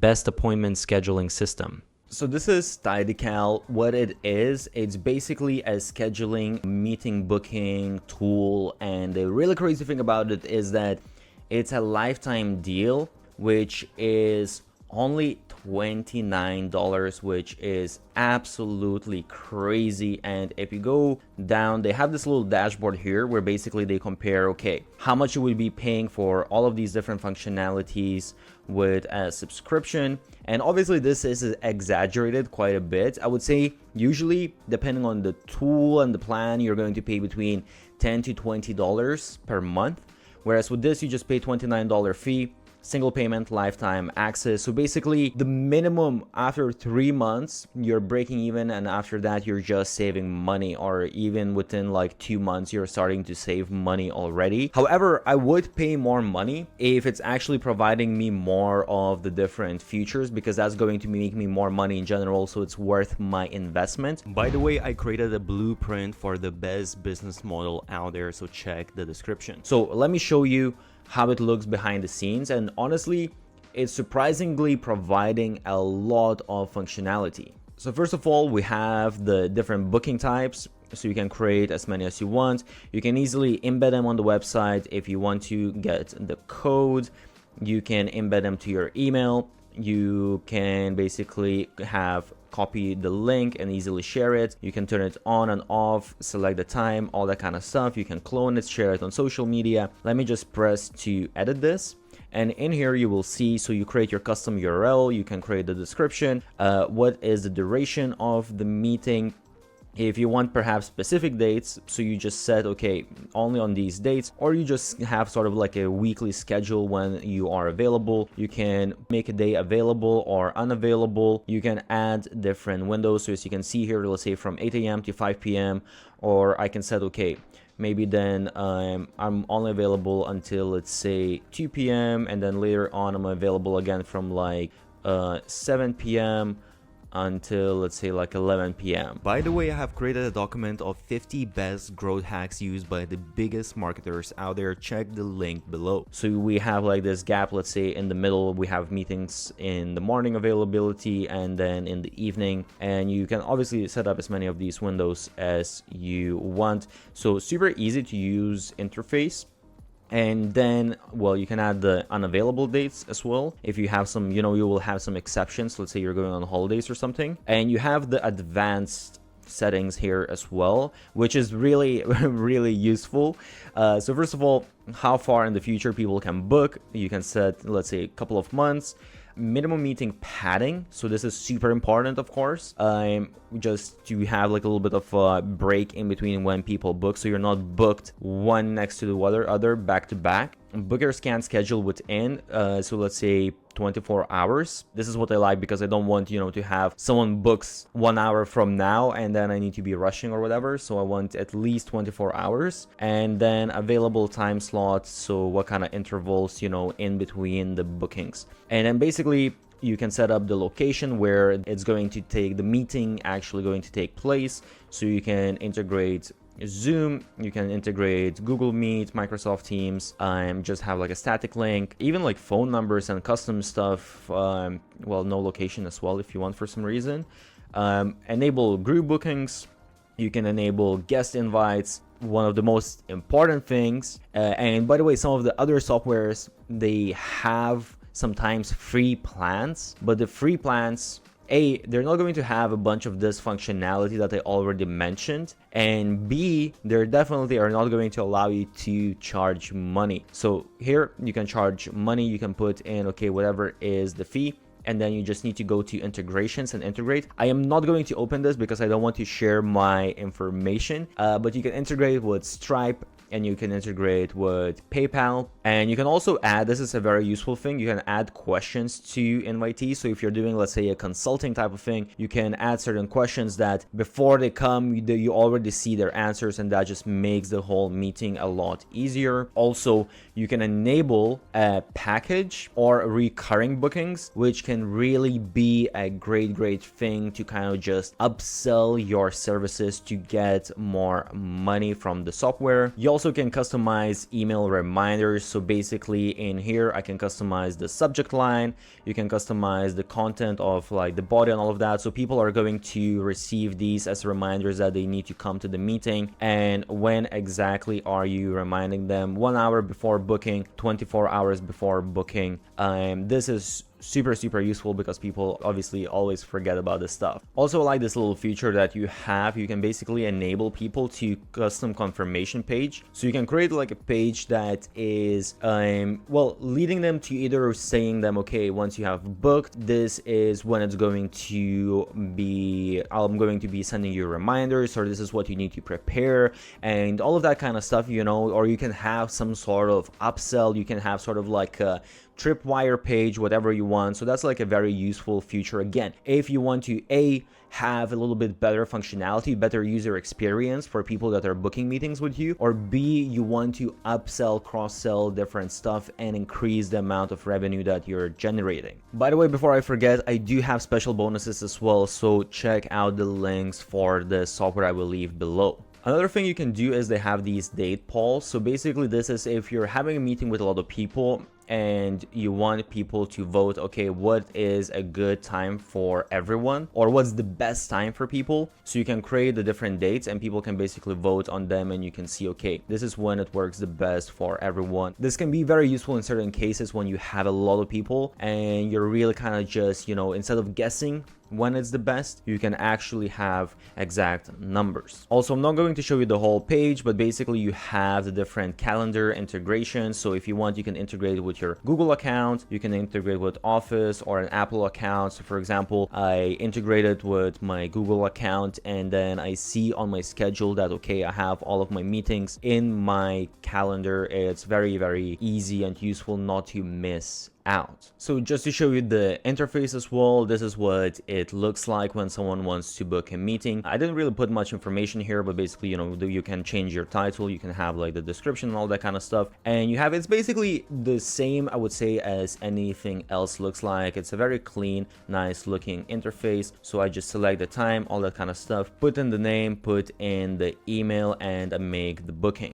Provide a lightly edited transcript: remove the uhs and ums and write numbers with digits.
best appointment scheduling system. So this is Tidycal. What it is, it's basically a scheduling meeting booking tool, and the really crazy thing about it is that it's a lifetime deal, which is only $29, which is absolutely crazy. And if you go down, they have this little dashboard here where basically they compare, okay, how much you would be paying for all of these different functionalities with a subscription. And obviously this is exaggerated quite a bit. I would say usually, depending on the tool and the plan, you're going to pay between $10 to $20 per month, whereas with this you just pay $29 fee, single payment, lifetime access. So basically the minimum after 3 months you're breaking even, and after that you're just saving money, or even within like 2 months you're starting to save money already. However, I would pay more money if it's actually providing me more of the different features, because that's going to make me more money in general, so it's worth my investment. By the way, I created a blueprint for the best business model out there, so check the description. So let me show you how it looks behind the scenes, and honestly it's surprisingly providing a lot of functionality. So first of all, we have the different booking types, so you can create as many as you want. You can easily embed them on the website. If you want to get the code, you can embed them to your email. You can basically copy the link and easily share it. You can turn it on and off, select the time, all that kind of stuff. You can clone it, share it on social media. Let me just press to edit this. And in here you will see, so you create your custom URL, you can create the description, what is the duration of the meeting. If you want perhaps specific dates, so you just set, okay, only on these dates, or you just have sort of like a weekly schedule when you are available. You can make a day available or unavailable. You can add different windows. So as you can see here, let's say from 8 a.m. to 5 p.m. Or I can set, okay, maybe then I'm only available until, let's say, 2 p.m. and then later on I'm available again from like 7 p.m. until, let's say, like 11 p.m. By the way, I have created a document of 50 best growth hacks used by the biggest marketers out there. Check the link below. So we have like this gap, let's say in the middle we have meetings in the morning availability and then in the evening, and you can obviously set up as many of these windows as you want. So super easy to use interface. And then, well, you can add the unavailable dates as well. If you have some, you will have some exceptions. Let's say you're going on holidays or something. And you have the advanced settings here as well, which is really, really useful. So first of all, how far in the future people can book. You can set, let's say, a couple of months. Minimum meeting padding, so this is super important, of course, just to have like a little bit of a break in between when people book, so you're not booked one next to the other back to back. Bookers can schedule within, so let's say 24 hours. This is what I like, because I don't want, to have someone books 1 hour from now and then I need to be rushing or whatever. So I want at least 24 hours. And then available time slots, so what kind of intervals, in between the bookings. And then basically you can set up the location where it's going to take, the meeting actually going to take place. So you can integrate Zoom, you can integrate Google Meet, Microsoft Teams, just have like a static link, even like phone numbers and custom stuff, well, no location as well if you want for some reason. Enable group bookings, you can enable guest invites. One of the most important things, and by the way, some of the other softwares, they have sometimes free plans, but the free plans, A, they're not going to have a bunch of this functionality that I already mentioned, and B, they definitely are not going to allow you to charge money. So here you can charge money, you can put in, okay, whatever is the fee, and then you just need to go to integrations and integrate. I am not going to open this because I don't want to share my information, but you can integrate with Stripe, and you can integrate with PayPal, and you can also add, this is a very useful thing, you can add questions to invitees. So if you're doing, let's say, a consulting type of thing, you can add certain questions that before they come, you already see their answers, and that just makes the whole meeting a lot easier. Also, you can enable a package or recurring bookings, which can really be a great thing to kind of just upsell your services to get more money from the software. You also can customize email reminders. So basically in here, I can customize the subject line. You can customize the content of like the body and all of that. So people are going to receive these as reminders that they need to come to the meeting. And when exactly are you reminding them? 1 hour before booking, 24 hours before booking. This is super useful because people obviously always forget about this stuff. Also, I like this little feature that you have. You can basically enable people to custom confirmation page. So you can create like a page that is well, leading them to either saying them, okay, once you have booked, this is when it's going to be, I'm going to be sending you reminders, or this is what you need to prepare, and all of that kind of stuff, you know. Or you can have some sort of upsell. You can have sort of like a tripwire page, whatever you want. So that's like a very useful feature. Again, if you want to have a little bit better functionality, better user experience for people that are booking meetings with you, or B, you want to upsell, cross-sell different stuff and increase the amount of revenue that you're generating. By the way, before I forget, I do have special bonuses as well, so check out the links for the software I will leave below. Another thing you can do is they have these date polls. So basically this is if you're having a meeting with a lot of people and you want people to vote, okay, what is a good time for everyone, or what's the best time for people. So you can create the different dates and people can basically vote on them, and you can see, okay, this is when it works the best for everyone. This can be very useful in certain cases when you have a lot of people and you're really kind of just, you know, instead of guessing when it's the best, you can actually have exact numbers. Also, I'm not going to show you the whole page, but basically you have the different calendar integrations. So if you want, you can integrate it with your Google account, you can integrate with Office or an Apple account. So for example, I integrated with my Google account, and then I see on my schedule that, okay, I have all of my meetings in my calendar. It's very easy and useful not to miss out. So just to show you the interface as well, this is what it looks like when someone wants to book a meeting. I didn't really put much information here, but basically, you know, you can change your title, you can have like the description and all that kind of stuff, and you have, it's basically the same, I would say, as anything else looks like. It's a very clean, nice looking interface. So I just select the time, all that kind of stuff, put in the name, put in the email, and I make the booking.